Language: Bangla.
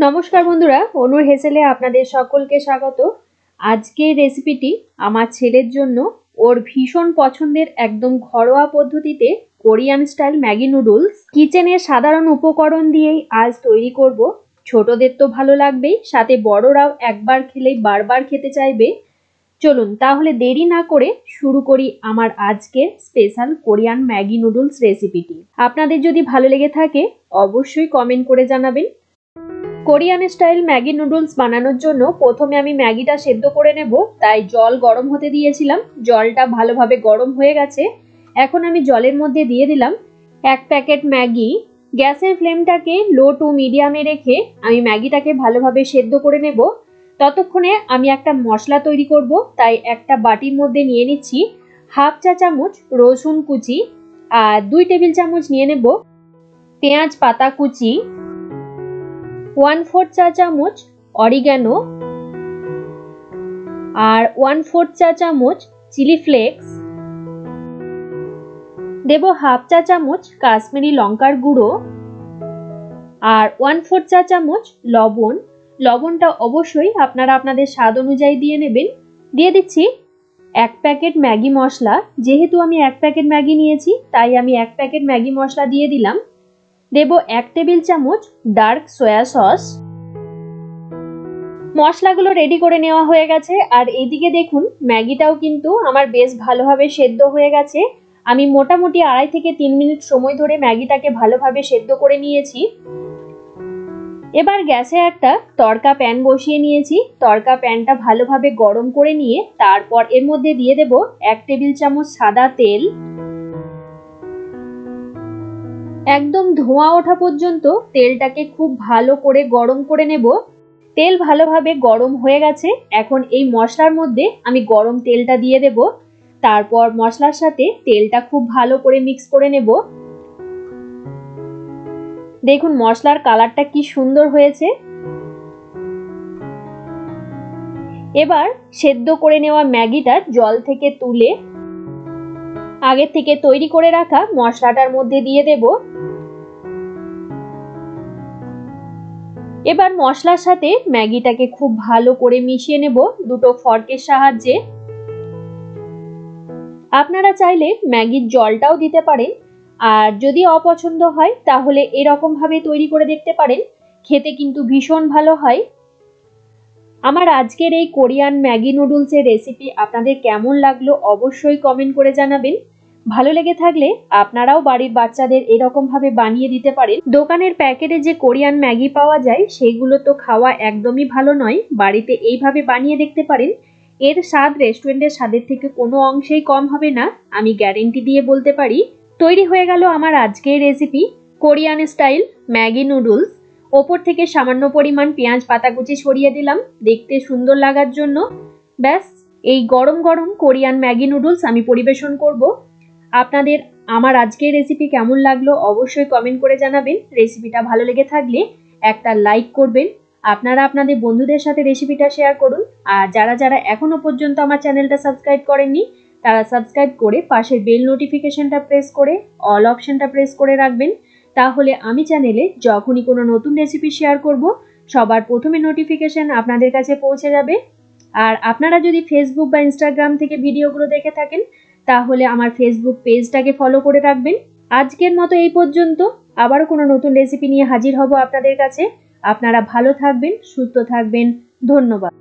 নমস্কার বন্ধুরা, অনুর হেসেলে আপনাদের সকলকে স্বাগত। আজকের রেসিপিটি আমার ছেলের জন্য, ওর ভীষণ পছন্দের একদম ঘরোয়া পদ্ধতিতে কোরিয়ান স্টাইল ম্যাগি নুডলস কিচেনের সাধারণ উপকরণ দিয়েই আজ তৈরি করব। ছোটদের তো ভালো লাগবেই, সাথে বড়রাও একবার খেলেই বারবার খেতে চাইবে। চলুন তাহলে দেরি না করে শুরু করি আমার আজকের স্পেশাল কোরিয়ান ম্যাগি নুডলস রেসিপিটি। আপনাদের যদি ভালো লেগে থাকে অবশ্যই কমেন্ট করে জানাবেন। কোরিয়ান স্টাইল ম্যাগি নুডলস বানানোর জন্য প্রথমে আমি ম্যাগিটা সেদ্ধ করে নেব, তাই জল গরম হতে দিয়েছিলাম। জলটা ভালোভাবে গরম হয়ে গেছে। এখন আমি জলের মধ্যে দিয়ে দিলাম 1 প্যাকেট ম্যাগি। গ্যাসের ফ্লেমটাকে লো টু মিডিয়ামে রেখে আমি ম্যাগিটাকে ভালোভাবে সেদ্ধ করে নেব। ততক্ষণে আমি একটা মশলা তৈরি করব, তাই একটা বাটির মধ্যে নিয়ে নিচ্ছি 1/2 চা চামচ রসুন কুচি, আর 2 টেবিল চামচ নিয়ে নেব পেঁয়াজ পাতা কুচি, 1/4 চা চামচ অরিগ্যানো, আর 1/4 চা চামচ চিলি ফ্লেক্স, দেব 1/2 চা চামচ কাশ্মীরি লঙ্কার গুঁড়ো, আর 1/4 চা চামচ লবণ। লবণটা অবশ্যই আপনারা আপনাদের স্বাদ অনুযায়ী দিয়ে নেবেন। দিয়ে দিচ্ছি 1 প্যাকেট ম্যাগি মশলা। যেহেতু আমি 1 প্যাকেট ম্যাগি নিয়েছি, তাই আমি 1 প্যাকেট ম্যাগি মশলা দিয়ে দিলাম। দেব 1 টেবিল চামচ ডার্ক সয়া সস। মশলাগুলো রেডি করে নেওয়া হয়ে গেছে, আর এইদিকে দেখুন ম্যাগিটাও কিন্তু আমার বেশ ভালোভাবে সেদ্ধ হয়ে গেছে। আমি মোটামুটি 2.5 থেকে 3 মিনিট সময় ধরে ম্যাগিটাকে ভালোভাবে সেদ্ধ করে নিয়েছি। এবার গ্যাসে একটা তড়কা প্যান বসিয়ে নিয়েছি। তড়কা প্যানটা ভালোভাবে গরম করে নিয়ে তারপর এর মধ্যে দিয়ে দেব 1 টেবিল চামচ সাদা তেল। একদম ধোঁয়া ওঠা পর্যন্ত তেলটাকে খুব ভালো করে গরম করে নেব। তেল ভালোভাবে গরম হয়ে গেছে। এখন এই মশলার মধ্যে আমি গরম তেলটা দিয়ে দেব। তারপর মশলার সাথে তেলটা খুব ভালো করে মিক্স করে নেব। দেখুন মশলার কালারটা কি সুন্দর হয়েছে। এবার সেদ্ধ করে নেওয়া ম্যাগিটা জল থেকে তুলে আগে থেকে তৈরি করে রাখা মশলাটার মধ্যে দিয়ে দেব। এবার মশলার সাথে ম্যাগিটাকে খুব ভালো করে মিশিয়ে নেব দুটো ফর্কের সাহায্যে। আপনারা চাইলে ম্যাগির জলটাও দিতে পারেন, আর যদি অপছন্দ হয় তাহলে এরকম ভাবে তৈরি করে দেখতে পারেন। খেতে কিন্তু ভীষণ ভালো হয়। আমার আজকের এই কোরিয়ান ম্যাগি নুডলসের রেসিপি আপনাদের কেমন লাগলো অবশ্যই কমেন্ট করে জানাবেন। ভালো লেগে থাকলে আপনারাও বাড়ির বাচ্চাদের এরকম ভাবে বানিয়ে দিতে পারেন। দোকানের প্যাকেটে যে কোরিয়ান ম্যাগি পাওয়া যায় সেগুলো তো খাওয়া একদমই ভালো নয়। বাড়িতে এইভাবে বানিয়ে দেখতে পারেন। এর স্বাদ রেস্টুরেন্টের স্বাদের থেকে কোনো অংশেই কম হবে না, আমি গ্যারেন্টি দিয়ে বলতে পারি। তৈরি হয়ে গেল আমার আজকের recipe Korean style Maggi noodles. ওপর থেকে সামান্য পরিমাণ পেঁয়াজ পাতা কুচি ছড়িয়ে দিলাম দেখতে সুন্দর লাগার জন্য। ব্যাস, এই গরম গরম কোরিয়ান ম্যাগি নুডলস আমি পরিবেশন করব। আপনাদের আমার আজকের রেসিপি কেমন লাগলো অবশ্যই কমেন্ট করে জানাবেন। রেসিপিটা ভালো লেগে থাকলে একটা লাইক করবেন। আপনারা আপনাদের বন্ধুদের সাথে রেসিপিটা শেয়ার করুন। আর যারা যারা এখনো পর্যন্ত আমার চ্যানেলটা সাবস্ক্রাইব করেননি তারা সাবস্ক্রাইব করে পাশের বেল নোটিফিকেশনটা প্রেস করে অল অপশনটা প্রেস করে রাখবেন। তাহলে আমি চ্যানেলে যখনই কোনো নতুন রেসিপি শেয়ার করব সবার প্রথমে নোটিফিকেশন আপনাদের কাছে পৌঁছে যাবে। আর আপনারা যদি ফেসবুক বা ইনস্টাগ্রাম থেকে ভিডিওগুলো দেখে থাকেন তাহলে আমার ফেসবুক পেজটাকে ফলো করে রাখবেন। আজকের মতো এই পর্যন্ত। আবারও কোনো নতুন রেসিপি নিয়ে হাজির হব আপনাদের কাছে। আপনারা ভালো থাকবেন, সুস্থ থাকবেন। ধন্যবাদ।